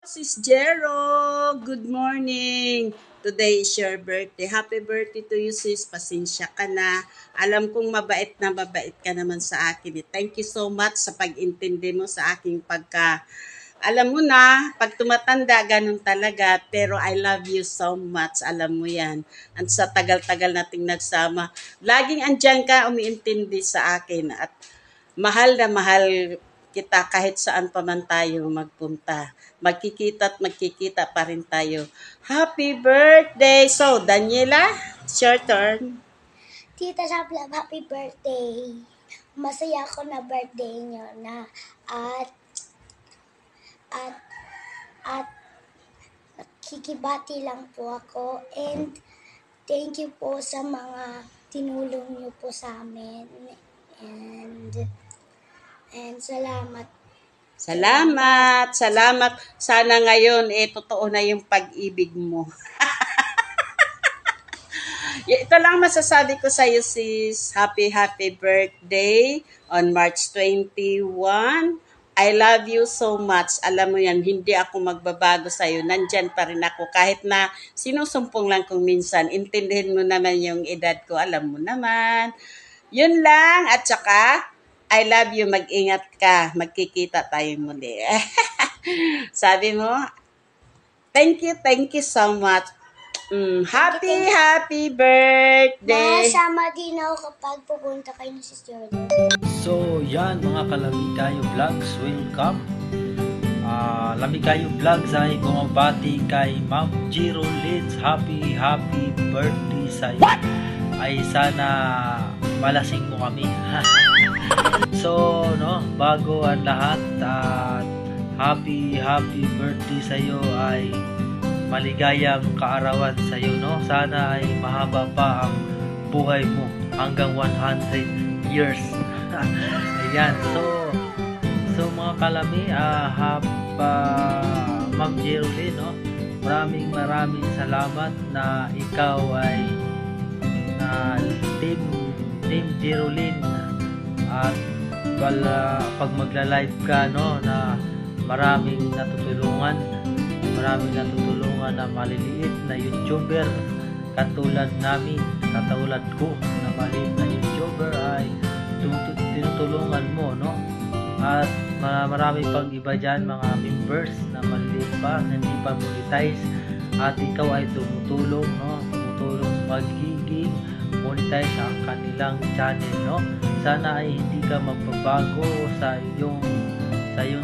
Sis Jero, good morning. Today is your birthday. Happy birthday to you, sis. Pasensya ka na. Alam kong mabait na mabait ka naman sa akin. Thank you so much sa pag-intindi mo sa aking pagka. Alam mo na, pag tumatanda, ganun talaga. Pero I love you so much. Alam mo yan. At sa tagal-tagal nating nagsama, laging andyan ka umiintindi sa akin. At mahal na mahal kita kahit saan pa man tayo magpunta. Magkikita at magkikita pa rin tayo. Happy birthday! So, Daniela, it's your turn. Tita Sablab, happy birthday! Masaya ako na birthday niyo na at kikibati lang po ako and thank you po sa mga tinulong niyo po sa amin and salamat. Salamat! Sana ngayon, totoo na yung pag-ibig mo. Ito lang masasabi ko sa iyo, sis. Happy birthday on March 21. I love you so much. Alam mo yan, hindi ako magbabago sa iyo. Nandyan pa rin ako. Kahit na sinusumpong lang kung minsan. Intindihin mo naman yung edad ko. Alam mo naman. Yun lang. At saka, I love you. Mag-ingat ka. Magkikita tayo muli. Sabi mo, thank you so much. Happy birthday! Masama din ako kapag pupunta kayo ni Sis Jordan. So yan mga Kalamikayo Vlogs, welcome. Lamikayo Vlogs ay bumabati kay Ma'am Jiro Litz. Happy birthday sa iyo. Ay sana malasing mo kami. So no, bago ang lahat at happy birthday sa iyo ay maligayang kaarawan sa iyo, no? Sana ay mahaba pa ang buhay mo hanggang 100 years. Ayan, so mga kalami, Ma'am Jerolyn, no? Maraming salamat na ikaw ay na team Jerolyn at pag magla-live ka, no, na maraming natutulungan na maliliit na YouTuber katulad ko na maliliit na YouTuber ay tinutulungan mo, no? At marami pang iba dyan, mga members na maliliit pa, na hindi pa monetize at ikaw ay tumutulong magiging monetize ang kanilang channel, no? Sana ay hindi ka magbabago sa iyong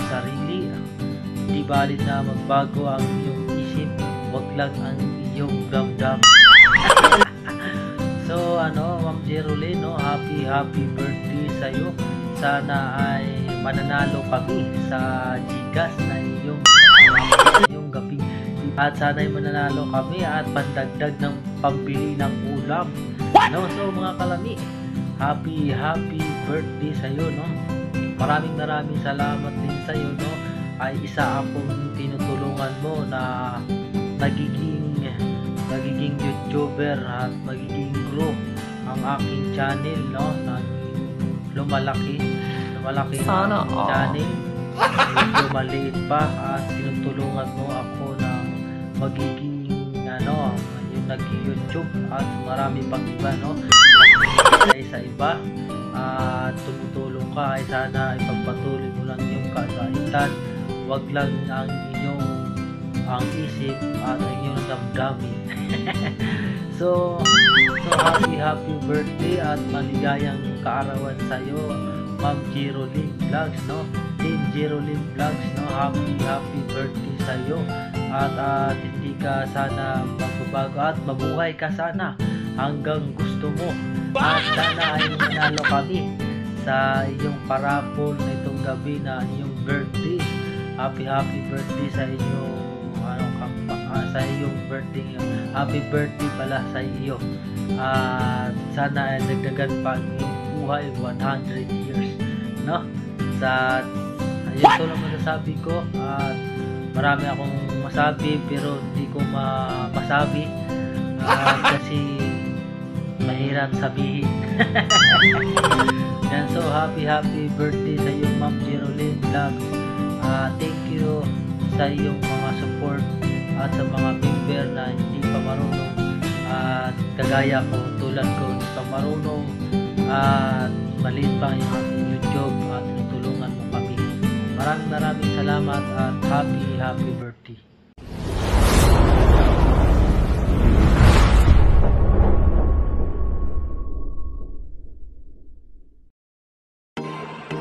sarili. Di balit na magbago ang iyong isip, wag lang ang iyong damdam. So Ma'am Jerolyn, no, happy birthday sa iyo. Sana ay mananalo kami sa Gcash na iyong gabi. At sana ay mananalo kami at pandagdag ng pambili ng ulam. No, so mga kalami, happy birthday sa iyo, no. Maraming salamat din sa iyo, no. Ay isa akong tinutulungan mo na nagiging YouTuber at magiging grow ang aking channel, no, na lumalaki ang channel, medyo maliit pa at tinutulungan mo ako na magiging yung nag-YouTube at marami pang iba, no, sa iba at tumutulong ka. Ay sana ipagpatuloy mo lang yung kabaitan, wag lang ang isip at ang iyong damdamin. so happy birthday at maligayang kaarawan sa iyo, Ma'am Jerolyn Vlogs, no? Team Jerolyn Vlogs, no? Happy birthday sa iyo at hindi ka sana magbabago at mabuhay ka sana hanggang gusto mo. At sana ay manalo kami sa iyong parapol na itong gabi na iyong birthday. Happy birthday sa iyo, sa iyong birthday. Happy birthday pala sa iyo. At sana ay nagdagan pa ang iyong buhay 100 years, no? Ito lang masasabi ko at marami akong masabi pero hindi ko masabi kasi mahirap sabihin. Yan, so happy birthday sa iyo, Ma'am Jerolyn Vlogs. Thank you sa iyong mga support at sa mga member na hindi pa marunong at kagaya ko, tulad ko, hindi pa marunong at maliit pa yung YouTube at tutulungan mo kami. Maraming salamat at happy birthday.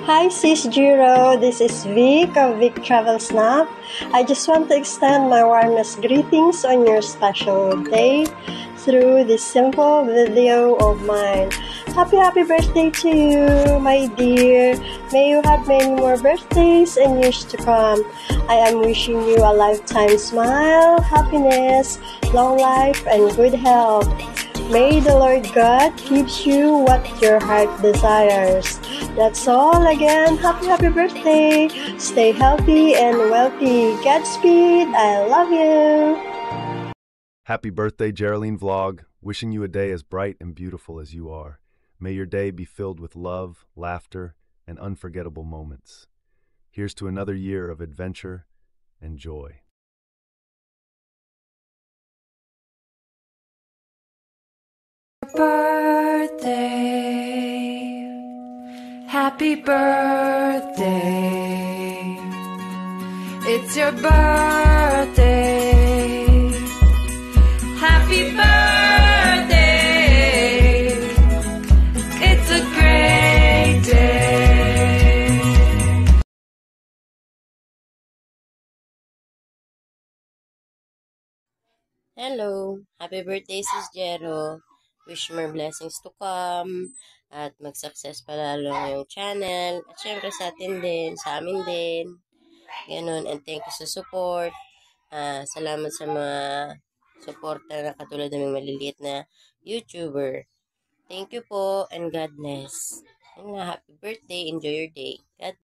Hi Sis Jiro, this is Vic of Vic Travel Snap. I just want to extend my warmest greetings on your special day through this simple video of mine. Happy birthday to you, my dear. May you have many more birthdays and years to come. I am wishing you a lifetime smile, happiness, long life, and good health. May the Lord God give you what your heart desires. That's all. Again, happy birthday. Stay healthy and wealthy. Godspeed. I love you. Happy birthday, Geraldine Vlog. Wishing you a day as bright and beautiful as you are. May your day be filled with love, laughter, and unforgettable moments. Here's to another year of adventure and joy. Birthday, happy birthday, it's your birthday, happy birthday, it's a great day. Hello! Happy birthday, Sis Jero! Wish more blessings to come at mag-success palalo yung channel. At syempre sa atin din, sa amin din. Ganun. And thank you sa support. Salamat sa mga suporta na katulad ng maliliit na YouTuber. Thank you po and God bless. And happy birthday. Enjoy your day. God